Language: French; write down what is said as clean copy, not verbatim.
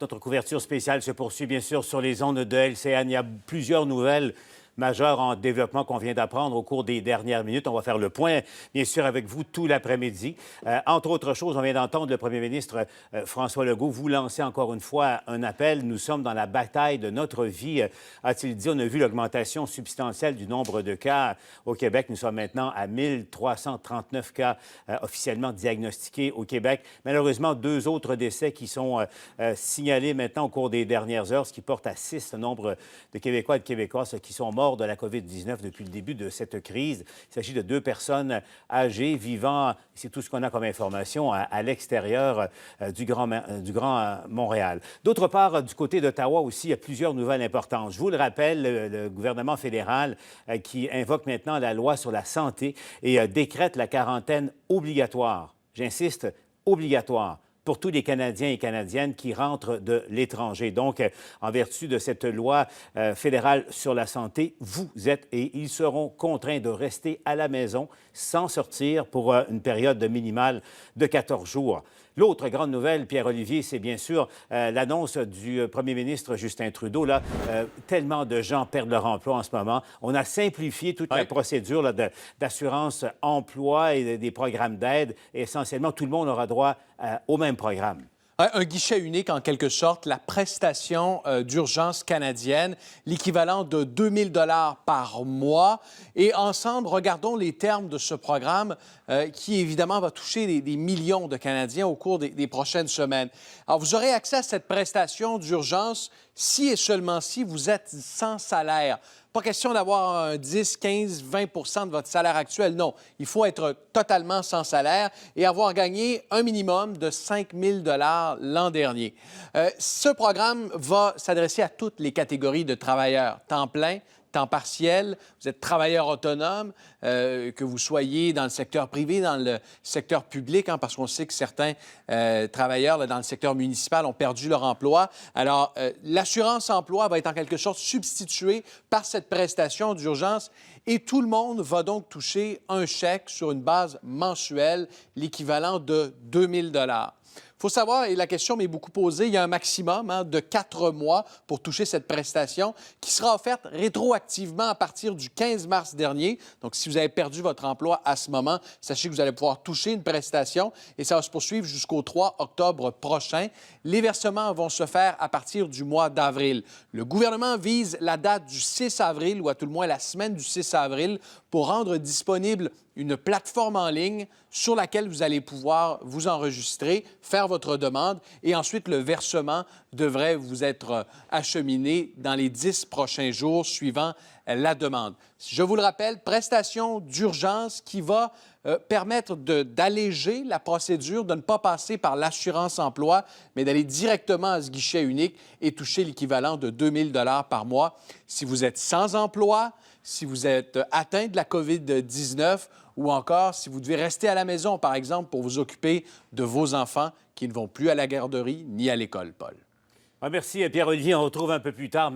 Notre couverture spéciale se poursuit bien sûr sur les ondes de LCN. Il y a plusieurs nouvelles majeures en développement qu'on vient d'apprendre au cours des dernières minutes. On va faire le point, bien sûr, avec vous tout l'après-midi. Entre autres choses, on vient d'entendre le premier ministre François Legault vous lancer encore une fois un appel. Nous sommes dans la bataille de notre vie, a-t-il dit. On a vu l'augmentation substantielle du nombre de cas au Québec. Nous sommes maintenant à 1339 cas officiellement diagnostiqués au Québec. Malheureusement, 2 autres décès qui sont signalés maintenant au cours des dernières heures, ce qui porte à 6 le nombre de Québécois et de Québécoises qui sont morts de la COVID-19 depuis le début de cette crise. Il s'agit de 2 personnes âgées vivant, c'est tout ce qu'on a comme information, à l'extérieur du Grand Montréal. D'autre part, du côté d'Ottawa aussi, il y a plusieurs nouvelles importantes. Je vous le rappelle, le gouvernement fédéral qui invoque maintenant la loi sur la santé et décrète la quarantaine obligatoire. J'insiste, obligatoire pour tous les Canadiens et Canadiennes qui rentrent de l'étranger. Donc, en vertu de cette loi fédérale sur la santé, vous êtes et ils seront contraints de rester à la maison sans sortir pour une période minimale de 14 jours. L'autre grande nouvelle, Pierre-Olivier, c'est bien sûr l'annonce du premier ministre Justin Trudeau. Là, tellement de gens perdent leur emploi en ce moment. On a simplifié toute la procédure d'assurance-emploi et des programmes d'aide. Et essentiellement, tout le monde aura droit au même programme. Un guichet unique, en quelque sorte, la prestation d'urgence canadienne, l'équivalent de 2 000 $ par mois. Et ensemble, regardons les termes de ce programme qui, évidemment, va toucher des millions de Canadiens au cours des prochaines semaines. Alors, vous aurez accès à cette prestation d'urgence si et seulement si vous êtes sans salaire. Pas question d'avoir un 10, 15, 20 % de votre salaire actuel. Non, il faut être totalement sans salaire et avoir gagné un minimum de 5 000 $ l'an dernier. Ce programme va s'adresser à toutes les catégories de travailleurs, temps plein, temps partiel, vous êtes travailleur autonome, que vous soyez dans le secteur privé, dans le secteur public, parce qu'on sait que certains travailleurs là, dans le secteur municipal ont perdu leur emploi. Alors, l'assurance-emploi va être en quelque sorte substituée par cette prestation d'urgence et tout le monde va donc toucher un chèque sur une base mensuelle, l'équivalent de 2 000 $. Il faut savoir, et la question m'est beaucoup posée, il y a un maximum de 4 mois pour toucher cette prestation qui sera offerte rétroactivement à partir du 15 mars dernier. Donc, si vous avez perdu votre emploi à ce moment, sachez que vous allez pouvoir toucher une prestation et ça va se poursuivre jusqu'au 3 octobre prochain. Les versements vont se faire à partir du mois d'avril. Le gouvernement vise la date du 6 avril, ou à tout le moins la semaine du 6 avril, pour rendre disponible une plateforme en ligne sur laquelle vous allez pouvoir vous enregistrer, faire votre demande et ensuite le versement devrait vous être acheminé dans les 10 prochains jours suivant la demande. Je vous le rappelle, prestation d'urgence qui va permettre d'alléger la procédure, de ne pas passer par l'assurance-emploi, mais d'aller directement à ce guichet unique et toucher l'équivalent de 2 000 $ par mois. Si vous êtes sans emploi, si vous êtes atteint de la COVID-19 ou encore si vous devez rester à la maison, par exemple, pour vous occuper de vos enfants qui ne vont plus à la garderie ni à l'école, Paul. Merci, Pierre-Olivier. On retrouve un peu plus tard.